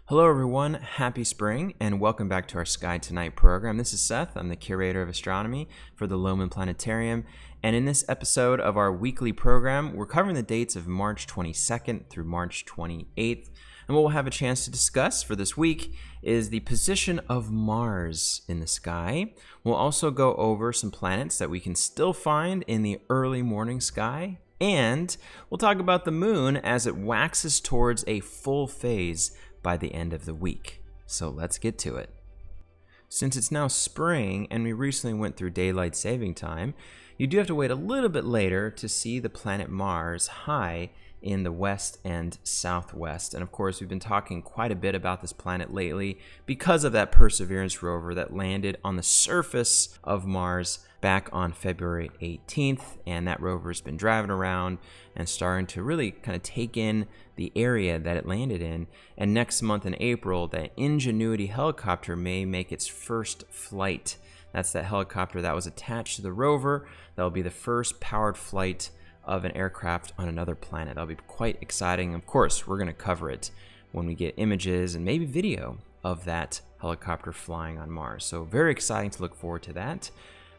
Hello everyone, happy spring, and welcome back to our Sky Tonight program. This is Seth, I'm the curator of astronomy for the Lohman Planetarium, and in this episode of our weekly program, we're covering the dates of March 22nd through March 28th, and what we'll have a chance to discuss for this week is the position of Mars in the sky. We'll also go over some planets that we can still find in the early morning sky, and we'll talk about the moon as it waxes towards a full phase by the end of the week. So let's get to it. Since it's now spring and we recently went through daylight saving time, you do have to wait a little bit later to see the planet Mars high in the west and southwest. And of course, we've been talking quite a bit about this planet lately because of that Perseverance rover that landed on the surface of Mars back on February 18th. And that rover's been driving around and starting to really kind of take in the area that it landed in. And next month in April, the Ingenuity helicopter may make its first flight. That's that helicopter that was attached to the rover. That'll be the first powered flight of an aircraft on another planet. That'll be quite exciting. Of course, we're going to cover it when we get images and maybe video of that helicopter flying on Mars. So very exciting to look forward to that.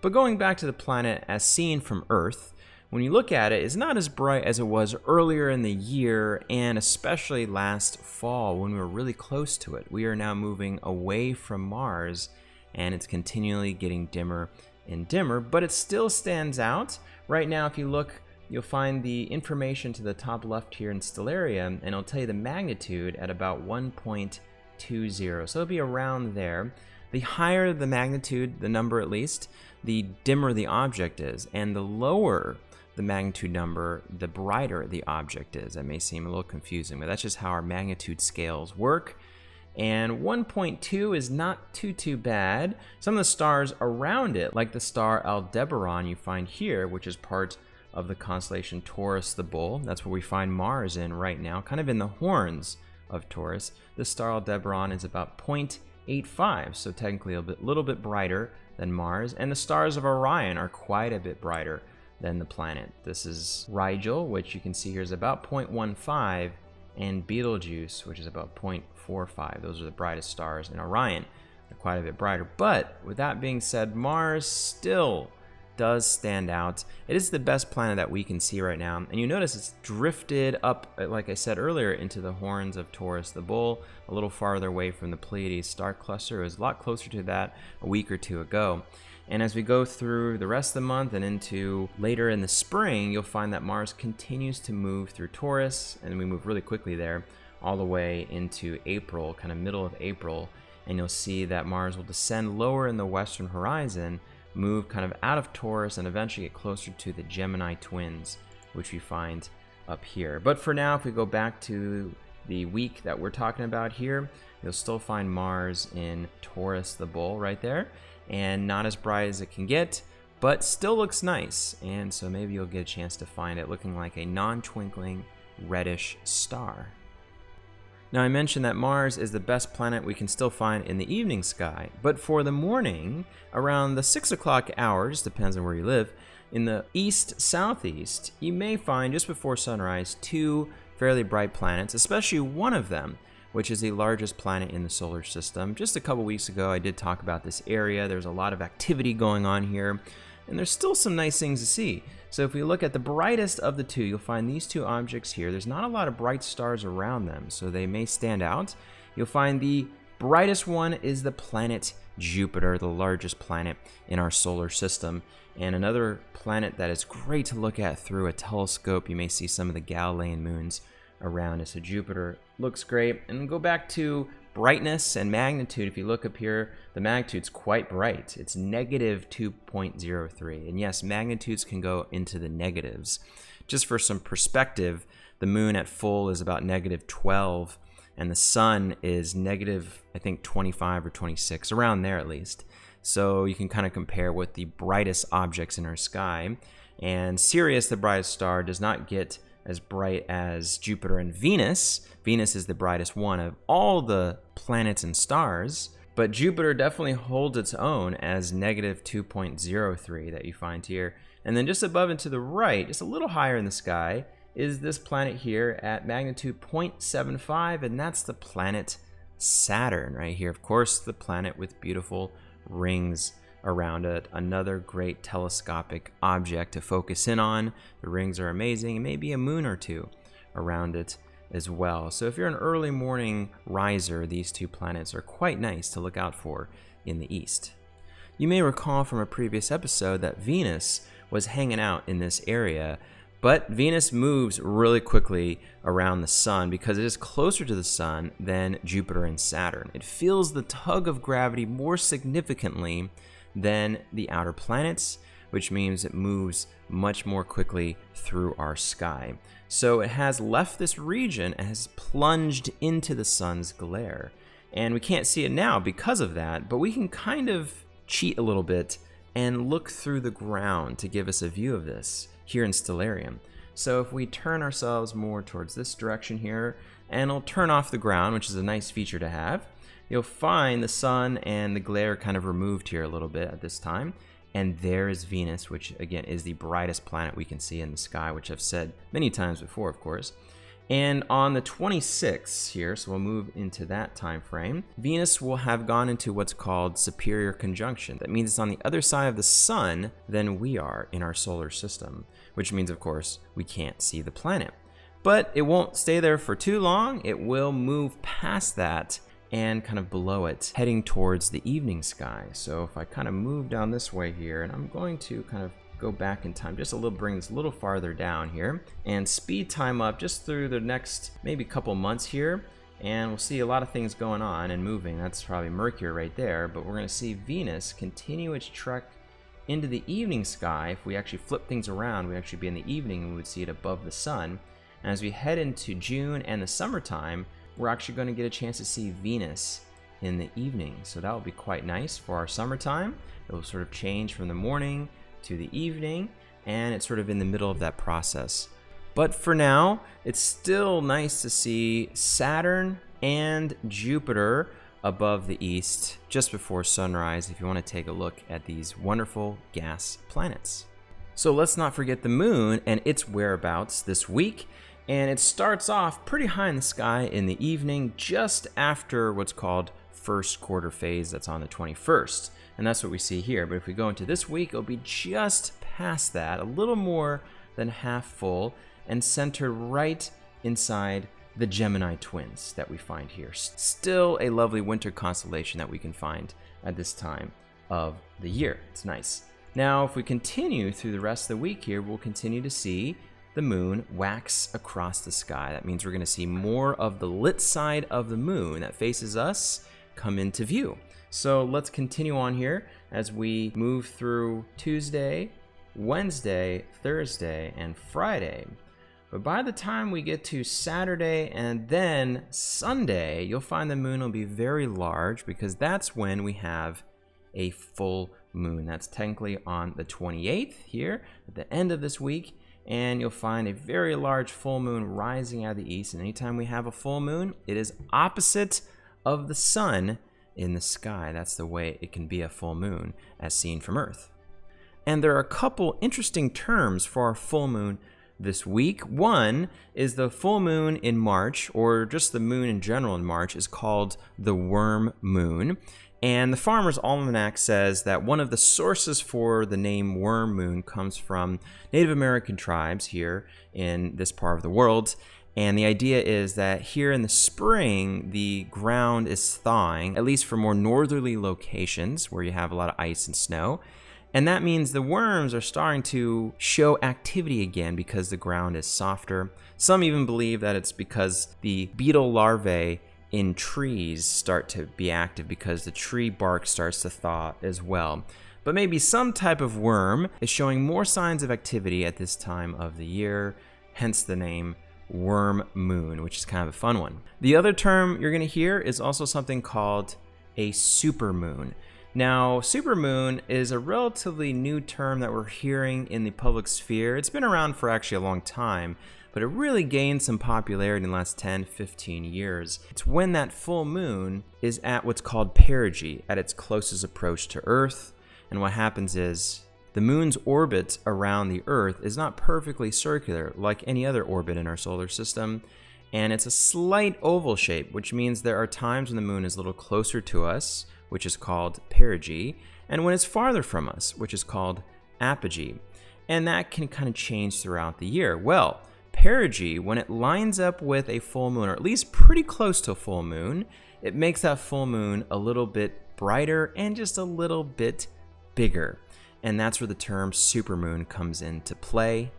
But going back to the planet as seen from Earth, when you look at it, it's not as bright as it was earlier in the year, and especially last fall when we were really close to it. We are now moving away from Mars, and it's continually getting dimmer and dimmer, but it still stands out. Right now, if you look, you'll find the information to the top left here in Stellaria, and it'll tell you the magnitude at about 1.20. So it'll be around there. The higher the magnitude, the number at least, the dimmer the object is, and the lower the magnitude number, the brighter the object is. That may seem a little confusing, but that's just how our magnitude scales work. And 1.2 is not too bad. Some of the stars around it, like the star Aldebaran you find here, which is part of the constellation Taurus the Bull. That's where we find Mars in right now, kind of in the horns of Taurus. This star Aldebaran is about 0.85, so technically a little bit brighter than Mars. And the stars of Orion are quite a bit brighter than the planet. This is Rigel, which you can see here is about 0.15, and Betelgeuse, which is about 0.45. Those are the brightest stars in Orion. They're quite a bit brighter. But with that being said, Mars still does stand out. It is the best planet that we can see right now. And you notice it's drifted up, like I said earlier, into the horns of Taurus the Bull, a little farther away from the Pleiades star cluster. It was a lot closer to that a week or two ago. And as we go through the rest of the month and into later in the spring, you'll find that Mars continues to move through Taurus, and we move really quickly there, all the way into April, kind of middle of April. And you'll see that Mars will descend lower in the western horizon, move kind of out of Taurus, and eventually get closer to the Gemini twins, which we find up here. But for now, if we go back to the week that we're talking about here, you'll still find Mars in Taurus the Bull right there, and not as bright as it can get, but still looks nice. And so maybe you'll get a chance to find it looking like a non-twinkling reddish star. Now, I mentioned that Mars is the best planet we can still find in the evening sky, but for the morning, around the 6 o'clock hour, just depends on where you live, in the east-southeast, you may find just before sunrise 2 fairly bright planets, especially one of them, which is the largest planet in the solar system. Just a couple weeks ago, I did talk about this area. There's a lot of activity going on here, and there's still some nice things to see. So if we look at the brightest of the two, you'll find these 2 objects here. There's not a lot of bright stars around them, so they may stand out. You'll find the brightest one is the planet Jupiter, the largest planet in our solar system. And another planet that is great to look at through a telescope. You may see some of the Galilean moons around it. So Jupiter looks great. And go back to brightness and magnitude. If you look up here, the magnitude's quite bright. It's negative 2.03. And yes, magnitudes can go into the negatives. Just for some perspective, the moon at full is about negative 12, and the sun is negative, I think, 25 or 26, around there at least. So you can kind of compare with the brightest objects in our sky. And Sirius, the brightest star, does not get as bright as Jupiter and Venus. Venus is the brightest one of all the planets and stars, but Jupiter definitely holds its own as negative 2.03 that you find here. And then just above and to the right, just a little higher in the sky, is this planet here at magnitude 0.75, and that's the planet Saturn right here. Of course, the planet with beautiful rings around it. Another great telescopic object to focus in on. The rings are amazing, and maybe a moon or two around it as well. So if you're an early morning riser, these two planets are quite nice to look out for in the east. You may recall from a previous episode that Venus was hanging out in this area, but Venus moves really quickly around the sun because it is closer to the sun than Jupiter and Saturn. It feels the tug of gravity more significantly than the outer planets, which means it moves much more quickly through our sky. So it has left this region and has plunged into the sun's glare. And we can't see it now because of that, but we can kind of cheat a little bit and look through the ground to give us a view of this here in Stellarium. So if we turn ourselves more towards this direction here, and I'll turn off the ground, which is a nice feature to have, you'll find the sun and the glare kind of removed here a little bit at this time. And there is Venus, which again is the brightest planet we can see in the sky, which I've said many times before, of course. And on the 26th here, so we'll move into that time frame, Venus will have gone into what's called superior conjunction. That means it's on the other side of the sun than we are in our solar system, which means, of course, we can't see the planet. But it won't stay there for too long. It will move past that and kind of below it, heading towards the evening sky. So if I kind of move down this way here, and I'm going to kind of go back in time just a little, bring this a little farther down here, and speed time up just through the next maybe couple months here, and we'll see a lot of things going on and moving. That's probably Mercury right there, but we're going to see Venus continue its trek into the evening sky. If we actually flip things around, we'd actually be in the evening and we would see it above the sun. And as we head into June and the summertime, we're actually going to get a chance to see Venus in the evening. So that will be quite nice for our summertime. It will sort of change from the morning to the evening, and it's sort of in the middle of that process. But for now, it's still nice to see Saturn and Jupiter above the east just before sunrise if you want to take a look at these wonderful gas planets. So let's not forget the moon and its whereabouts this week. And it starts off pretty high in the sky in the evening, just after what's called first quarter phase. That's on the 21st. And that's what we see here. But if we go into this week, it'll be just past that, a little more than half full, and centered right inside the Gemini twins that we find here. Still a lovely winter constellation that we can find at this time of the year. It's nice. Now, if we continue through the rest of the week here, we'll continue to see the moon wax across the sky. That means we're going to see more of the lit side of the moon that faces us come into view. So let's continue on here as we move through Tuesday, Wednesday, Thursday, and Friday. But by the time we get to Saturday and then Sunday, you'll find the moon will be very large because that's when we have a full moon. That's technically on the 28th here at the end of this week. And you'll find a very large full moon rising out of the east. And anytime we have a full moon, it is opposite of the sun in the sky. That's the way it can be a full moon as seen from Earth. And there are a couple interesting terms for our full moon this week. One is the full moon in March, or just the moon in general in March, is called the worm moon. And the Farmer's Almanac says that one of the sources for the name worm moon comes from Native American tribes here in this part of the world. And the idea is that here in the spring, the ground is thawing, at least for more northerly locations where you have a lot of ice and snow. And that means the worms are starting to show activity again because the ground is softer. Some even believe that it's because the beetle larvae in trees start to be active because the tree bark starts to thaw as well. But maybe some type of worm is showing more signs of activity at this time of the year, hence the name worm moon, which is kind of a fun one. The other term you're going to hear is also something called a supermoon. Now, supermoon is a relatively new term that we're hearing in the public sphere. It's been around for actually a long time, but it really gained some popularity in the last 10, 15 years. It's when that full moon is at what's called perigee, at its closest approach to Earth. And what happens is the moon's orbit around the Earth is not perfectly circular like any other orbit in our solar system. and it's a slight oval shape, which means there are times when the moon is a little closer to us, which is called perigee, and when it's farther from us, which is called apogee. And that can kind of change throughout the year. Well, perigee, when it lines up with a full moon, or at least pretty close to a full moon, it makes that full moon a little bit brighter and just a little bit bigger. And that's where the term supermoon comes into play.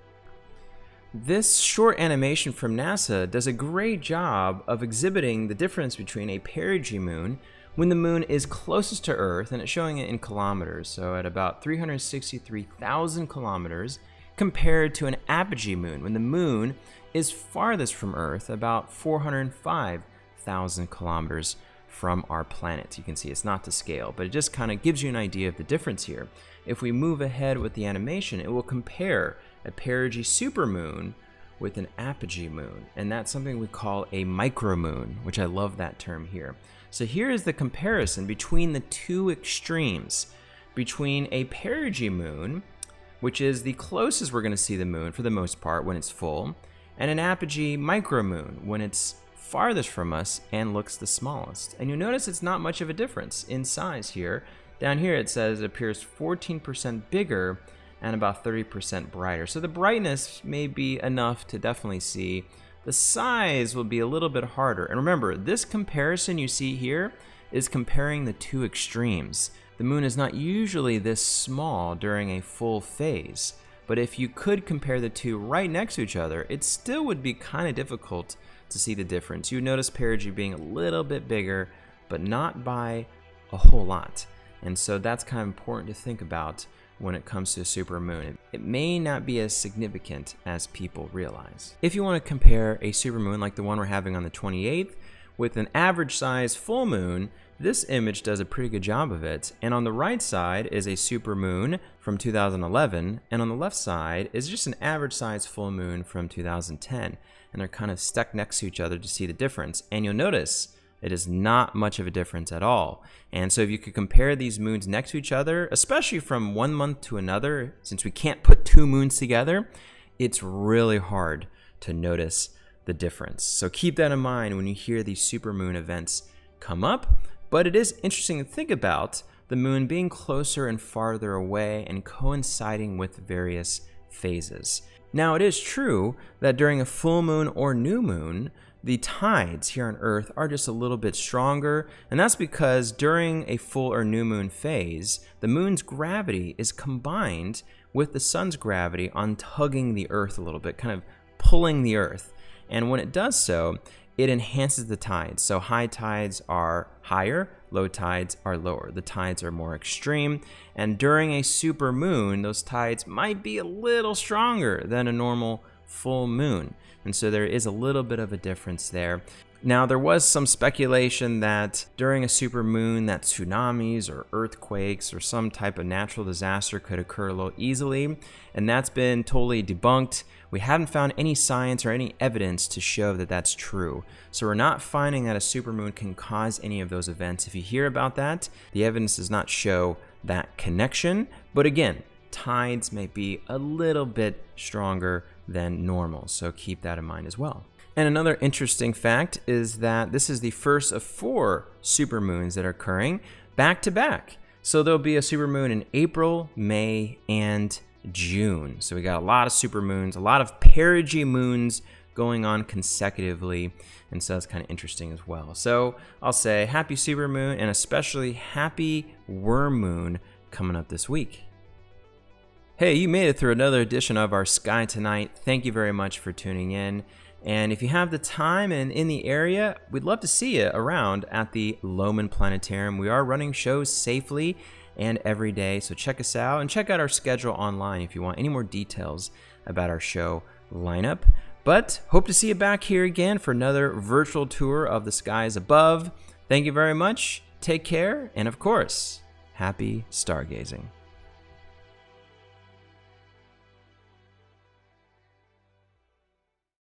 This short animation from NASA does a great job of exhibiting the difference between a perigee moon when the moon is closest to Earth, and it's showing it in kilometers, so at about 363,000 kilometers, compared to an apogee moon when the moon is farthest from Earth, about 405,000 kilometers from our planet. You can see it's not to scale, but it just kind of gives you an idea of the difference here. If we move ahead with the animation, it will compare a perigee supermoon with an apogee moon, and that's something we call a micromoon, which I love that term here. So here is the comparison between the two extremes, between a perigee moon, which is the closest we're going to see the moon for the most part when it's full, and an apogee micromoon when it's farthest from us and looks the smallest. And you'll notice it's not much of a difference in size here. Down here it says it appears 14% bigger and about 30% brighter. So the brightness may be enough to definitely see. The size will be a little bit harder. And remember, this comparison you see here is comparing the two extremes. The moon is not usually this small during a full phase, but if you could compare the two right next to each other, it still would be kind of difficult to see the difference. You would notice perigee being a little bit bigger, but not by a whole lot. And so that's kind of important to think about when it comes to a supermoon. It may not be as significant as people realize. If you want to compare a supermoon like the one we're having on the 28th with an average size full moon, this image does a pretty good job of it. And on the right side is a supermoon from 2011, and on the left side is just an average size full moon from 2010. And they're kind of stuck next to each other to see the difference. And you'll notice it is not much of a difference at all. And so if you could compare these moons next to each other, especially from one month to another, since we can't put two moons together, it's really hard to notice the difference. So keep that in mind when you hear these supermoon events come up. But it is interesting to think about the moon being closer and farther away and coinciding with various phases. Now, it is true that during a full moon or new moon, the tides here on Earth are just a little bit stronger, and that's because during a full or new moon phase, the moon's gravity is combined with the sun's gravity on tugging the Earth a little bit, kind of pulling the Earth. And when it does so, it enhances the tides. So high tides are higher, low tides are lower. The tides are more extreme, and during a super moon, those tides might be a little stronger than a normal full moon. And so there is a little bit of a difference there. Now, there was some speculation that during a supermoon that tsunamis or earthquakes or some type of natural disaster could occur a little easily, and that's been totally debunked. We haven't found any science or any evidence to show that that's true. So we're not finding that a supermoon can cause any of those events. If you hear about that, the evidence does not show that connection. But again, tides may be a little bit stronger than normal, so keep that in mind as well. And another interesting fact is that this is the first of 4 supermoons that are occurring back to back. So there'll be a supermoon in April, May, and June. So we got a lot of supermoons, a lot of perigee moons going on consecutively, and so that's kind of interesting as well. So I'll say happy supermoon, and especially happy worm moon coming up this week. Hey, you made it through another edition of our Sky Tonight. Thank you very much for tuning in. And if you have the time and in the area, we'd love to see you around at the Lohmann Planetarium. We are running shows safely and every day, so check us out and check out our schedule online if you want any more details about our show lineup. But hope to see you back here again for another virtual tour of the skies above. Thank you very much. Take care, and of course, happy stargazing.